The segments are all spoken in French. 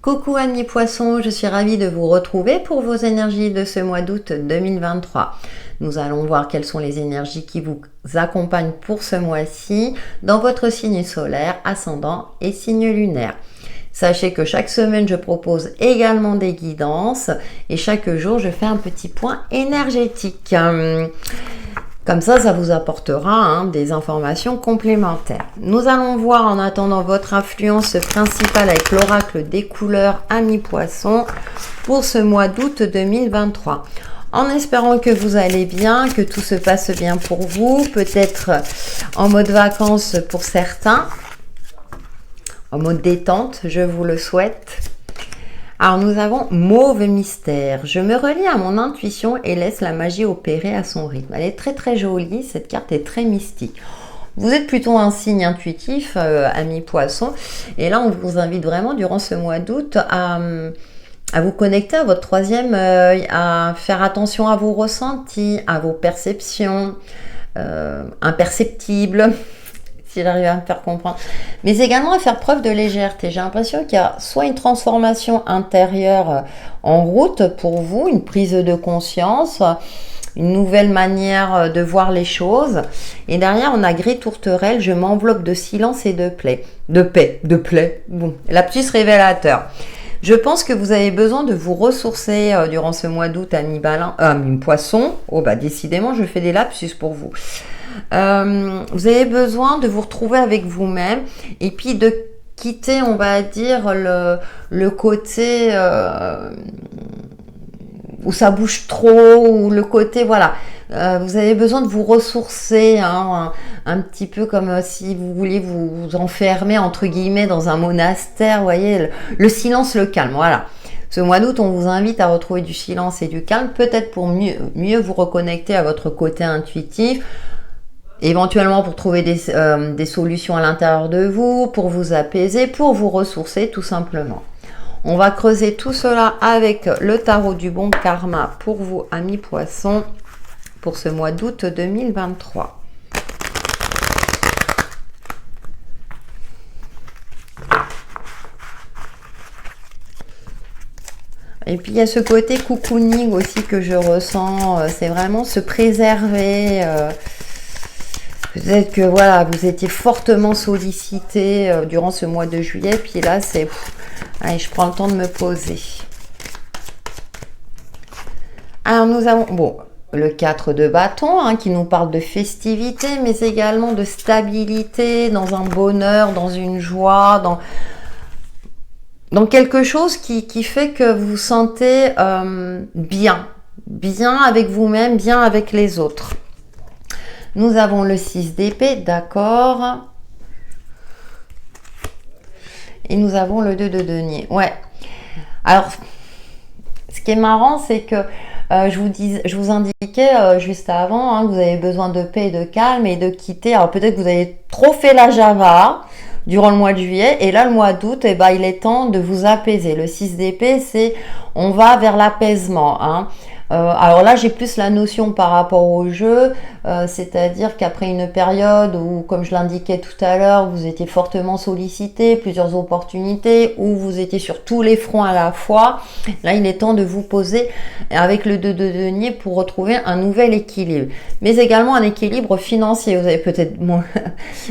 Coucou amis poissons, je suis ravie de vous retrouver pour vos énergies de ce mois d'août 2023. Nous allons voir quelles sont les énergies qui vous accompagnent pour ce mois-ci dans votre signe solaire, ascendant et signe lunaire. Sachez que chaque semaine, je propose également des guidances et chaque jour, je fais un petit point énergétique. Comme ça vous apportera des informations complémentaires. Nous allons voir en attendant votre influence principale avec l'oracle des couleurs amis poissons pour ce mois d'août 2023. En espérant que vous allez bien, que tout se passe bien pour vous, peut-être en mode vacances pour certains, en mode détente, je vous le souhaite. Alors nous avons Mauve Mystère. Je me relie à mon intuition et laisse la magie opérer à son rythme. Elle est très très jolie, cette carte est très mystique. Vous êtes plutôt un signe intuitif, amis poissons. Et là on vous invite vraiment durant ce mois d'août à vous connecter à votre troisième œil, à faire attention à vos ressentis, à vos perceptions imperceptibles. Si j'arrive à me faire comprendre, mais également à faire preuve de légèreté. J'ai l'impression qu'il y a soit une transformation intérieure en route pour vous, une prise de conscience, une nouvelle manière de voir les choses. Et derrière, on a gris tourterelle, je m'enveloppe de silence et de paix. Bon, lapsus révélateur. Je pense que vous avez besoin de vous ressourcer durant ce mois d'août, amis poissons. Oh bah décidément, je fais des lapsus pour vous. Vous avez besoin de vous retrouver avec vous-même et puis de quitter, on va dire, le côté où ça bouge trop, ou le côté, voilà. Vous avez besoin de vous ressourcer, un petit peu comme si vous vouliez vous enfermer, entre guillemets, dans un monastère, vous voyez, le silence, le calme, voilà. Ce mois d'août, on vous invite à retrouver du silence et du calme, peut-être pour mieux vous reconnecter à votre côté intuitif, éventuellement pour trouver des solutions à l'intérieur de vous, pour vous apaiser, pour vous ressourcer tout simplement. On va creuser tout cela avec le tarot du bon karma pour vous, amis poissons, pour ce mois d'août 2023. Et puis il y a ce côté cocooning aussi que je ressens, c'est vraiment se préserver. Peut-être que voilà, vous étiez fortement sollicité durant ce mois de juillet, puis là c'est... Allez, je prends le temps de me poser. Alors nous avons le 4 de bâton qui nous parle de festivité, mais également de stabilité, dans un bonheur, dans une joie, dans quelque chose qui fait que vous vous sentez bien avec vous-même, bien avec les autres. Nous avons le 6 d'épée, d'accord. Et nous avons le 2 de denier. Ouais. Alors, ce qui est marrant, c'est que je vous indiquais juste avant, que vous avez besoin de paix et de calme et de quitter. Alors, peut-être que vous avez trop fait la Java durant le mois de juillet. Et là, le mois d'août, il est temps de vous apaiser. Le 6 d'épée, c'est on va vers l'apaisement. Alors là, j'ai plus la notion par rapport au jeu, c'est-à-dire qu'après une période où, comme je l'indiquais tout à l'heure, vous étiez fortement sollicité, plusieurs opportunités, où vous étiez sur tous les fronts à la fois, là, il est temps de vous poser avec le 2 de denier pour retrouver un nouvel équilibre. Mais également un équilibre financier. Vous avez peut-être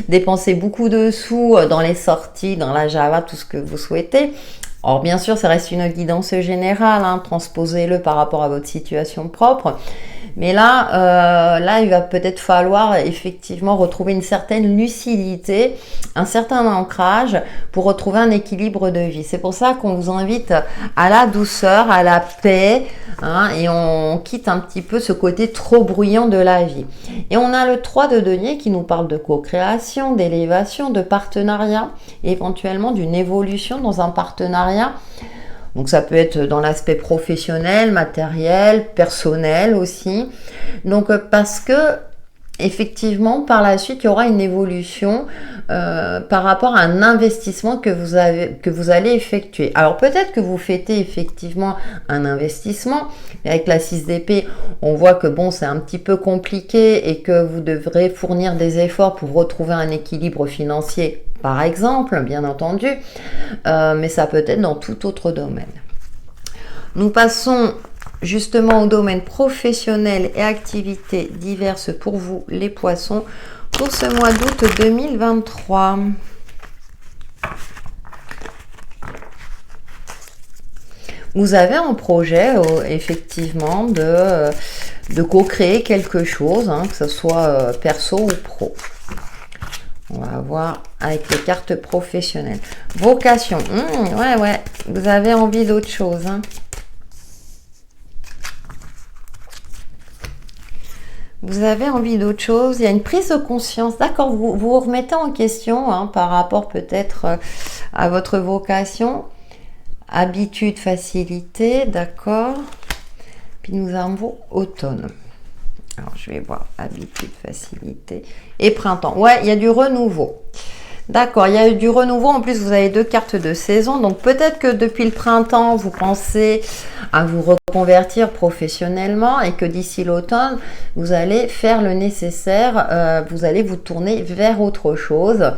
dépensé beaucoup de sous dans les sorties, dans la Java, tout ce que vous souhaitez. Or, bien sûr, ça reste une guidance générale, transposez-le par rapport à votre situation propre. Mais là, il va peut-être falloir effectivement retrouver une certaine lucidité, un certain ancrage pour retrouver un équilibre de vie. C'est pour ça qu'on vous invite à la douceur, à la paix, et on quitte un petit peu ce côté trop bruyant de la vie. Et on a le 3 de denier qui nous parle de co-création, d'élévation, de partenariat, éventuellement d'une évolution dans un partenariat. Donc ça peut être dans l'aspect professionnel, matériel, personnel aussi. Donc parce que effectivement, par la suite, il y aura une évolution par rapport à un investissement que vous allez effectuer. Alors peut-être que vous fêtez effectivement un investissement, mais avec la 6 d'épée, on voit que bon, c'est un petit peu compliqué et que vous devrez fournir des efforts pour retrouver un équilibre financier, par exemple, bien entendu, mais ça peut être dans tout autre domaine. Nous passons justement au domaine professionnel et activités diverses pour vous, les poissons, pour ce mois d'août 2023. Vous avez un projet, effectivement, de co-créer quelque chose, hein, que ce soit perso ou pro. On va voir avec les cartes professionnelles. Vocation. Ouais. Vous avez envie d'autre chose, hein. Vous avez envie d'autre chose. Il y a une prise de conscience. D'accord, vous remettez en question, hein, par rapport peut-être à votre vocation. Habitude, facilité, d'accord. Puis nous avons automne. Alors, je vais voir habitude, facilité et printemps. Ouais, il y a du renouveau. D'accord, il y a eu du renouveau. En plus, vous avez 2 cartes de saison. Donc, peut-être que depuis le printemps, vous pensez à vous reconvertir professionnellement et que d'ici l'automne, vous allez faire le nécessaire. Vous allez vous tourner vers autre chose.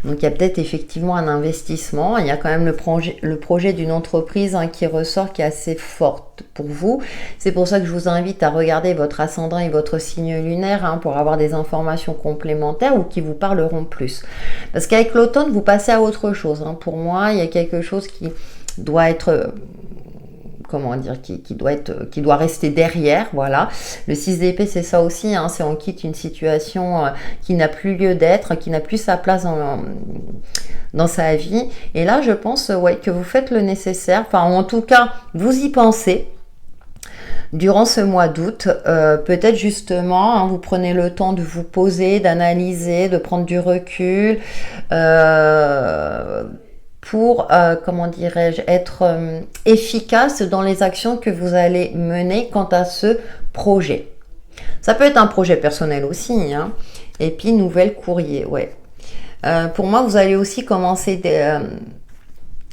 Donc, il y a peut-être effectivement un investissement. Il y a quand même le projet d'une entreprise, hein, qui ressort, qui est assez forte pour vous. C'est pour ça que je vous invite à regarder votre ascendant et votre signe lunaire, hein, pour avoir des informations complémentaires ou qui vous parleront plus. Parce qu'avec l'automne, vous passez à autre chose, hein. Pour moi, il y a quelque chose qui doit être, comment dire, qui doit rester derrière, voilà. Le 6 d'épée, c'est ça aussi, hein, c'est on quitte une situation qui n'a plus lieu d'être, qui n'a plus sa place dans sa vie. Et là, je pense, ouais, que vous faites le nécessaire, enfin, en tout cas, vous y pensez. Durant ce mois d'août, peut-être justement, hein, vous prenez le temps de vous poser, d'analyser, de prendre du recul pour, comment dirais-je, être efficace dans les actions que vous allez mener quant à ce projet. Ça peut être un projet personnel aussi, hein. Et puis, nouvelle courrier, ouais. Pour moi, vous allez aussi commencer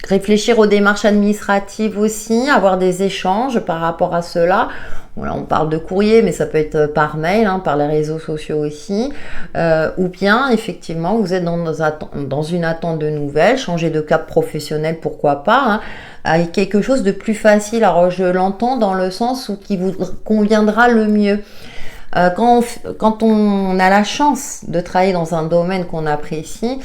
réfléchir aux démarches administratives aussi, avoir des échanges par rapport à cela. Voilà, on parle de courrier, mais ça peut être par mail, hein, par les réseaux sociaux aussi. Ou bien, effectivement, vous êtes dans une attente de nouvelles, changer de cap professionnel, pourquoi pas, hein, avec quelque chose de plus facile. Alors, je l'entends dans le sens où qui vous conviendra le mieux. Quand on a la chance de travailler dans un domaine qu'on apprécie,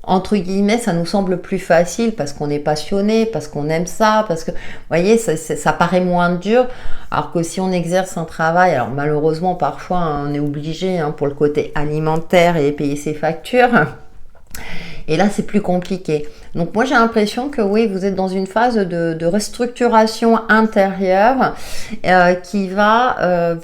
entre guillemets, ça nous semble plus facile parce qu'on est passionné, parce qu'on aime ça, parce que, vous voyez, ça paraît moins dur. Alors que si on exerce un travail, alors malheureusement, parfois, hein, on est obligé, hein, pour le côté alimentaire et payer ses factures. Et là, c'est plus compliqué. Donc, moi, j'ai l'impression que oui, vous êtes dans une phase de restructuration intérieure qui va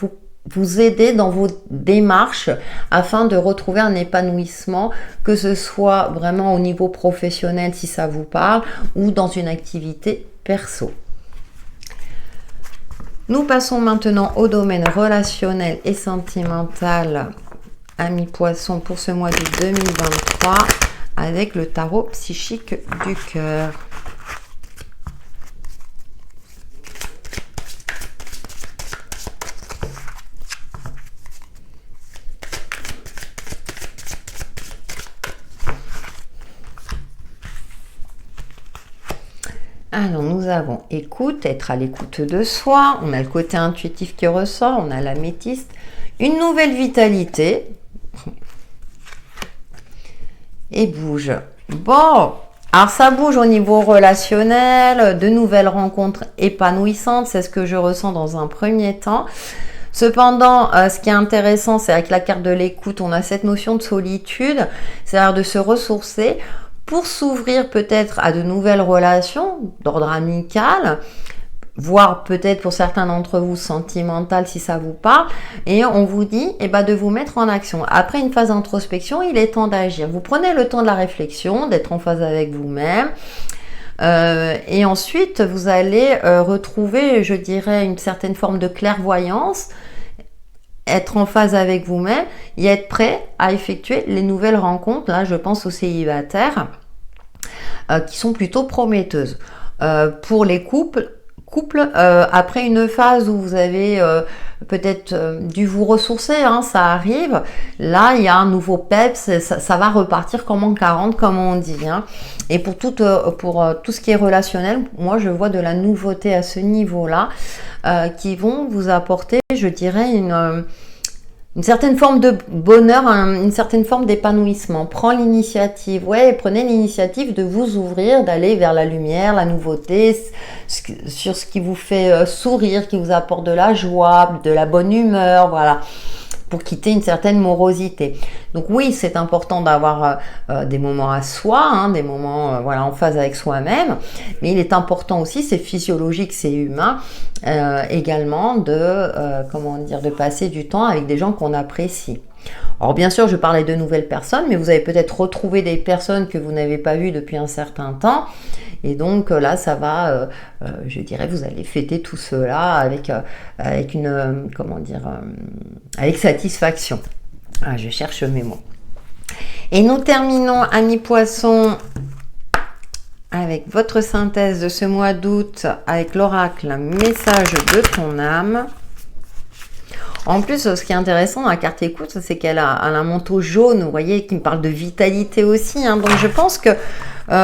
vous aider dans vos démarches afin de retrouver un épanouissement, que ce soit vraiment au niveau professionnel si ça vous parle ou dans une activité perso. Nous passons maintenant au domaine relationnel et sentimental, amis poissons, pour ce mois de 2023 avec le tarot psychique du cœur. Alors, nous avons écoute, être à l'écoute de soi, on a le côté intuitif qui ressort, on a l'améthyste, une nouvelle vitalité et bouge. Bon, alors ça bouge au niveau relationnel, de nouvelles rencontres épanouissantes, c'est ce que je ressens dans un premier temps. Cependant, ce qui est intéressant, c'est avec la carte de l'écoute, on a cette notion de solitude, c'est-à-dire de se ressourcer pour s'ouvrir peut-être à de nouvelles relations d'ordre amical, voire peut-être pour certains d'entre vous sentimental si ça vous parle, et on vous dit de vous mettre en action. Après une phase d'introspection, il est temps d'agir. Vous prenez le temps de la réflexion, d'être en phase avec vous-même, et ensuite vous allez retrouver, je dirais, une certaine forme de clairvoyance être en phase avec vous-même et être prêt à effectuer les nouvelles rencontres. Là, je pense aux célibataires qui sont plutôt prometteuses. Pour les couples, après une phase où vous avez peut-être dû vous ressourcer, hein, ça arrive, là il y a un nouveau peps, ça va repartir comme en 40 comme on dit, hein. Et pour tout ce qui est relationnel, moi je vois de la nouveauté à ce niveau-là qui vont vous apporter, je dirais, une certaine forme de bonheur, une certaine forme d'épanouissement. Prends l'initiative, ouais, prenez l'initiative de vous ouvrir, d'aller vers la lumière, la nouveauté, sur ce qui vous fait sourire, qui vous apporte de la joie, de la bonne humeur, voilà, pour quitter une certaine morosité. Donc oui, c'est important d'avoir des moments à soi, hein, des moments voilà, en phase avec soi-même, mais il est important aussi, c'est physiologique, c'est humain, également de passer du temps avec des gens qu'on apprécie. Alors bien sûr, je parlais de nouvelles personnes, mais vous avez peut-être retrouvé des personnes que vous n'avez pas vues depuis un certain temps. Et donc là, ça va, je dirais, vous allez fêter tout cela avec avec satisfaction. Ah, je cherche mes mots. Et nous terminons, amis poissons, avec votre synthèse de ce mois d'août, avec l'oracle message de ton âme. En plus, ce qui est intéressant dans la carte écoute, c'est qu'elle a un manteau jaune, vous voyez, qui me parle de vitalité aussi, hein. Donc je pense que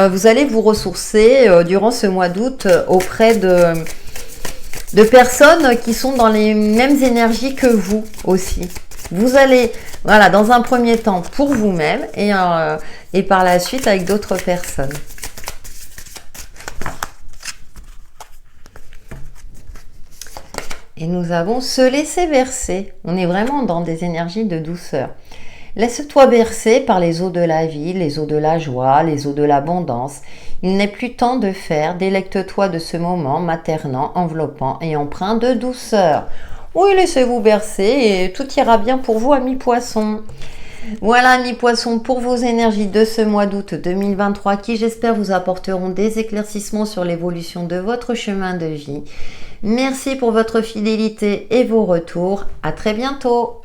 vous allez vous ressourcer durant ce mois d'août auprès de personnes qui sont dans les mêmes énergies que vous aussi. Vous allez, voilà, dans un premier temps pour vous-même et par la suite avec d'autres personnes. Et nous avons se laisser bercer. On est vraiment dans des énergies de douceur. Laisse-toi bercer par les eaux de la vie, les eaux de la joie, les eaux de l'abondance. Il n'est plus temps de faire. Délecte-toi de ce moment maternant, enveloppant et empreint de douceur. Oui, laissez-vous bercer et tout ira bien pour vous, amis poissons. Voilà, amis poissons, pour vos énergies de ce mois d'août 2023 qui, j'espère, vous apporteront des éclaircissements sur l'évolution de votre chemin de vie. Merci pour votre fidélité et vos retours. À très bientôt.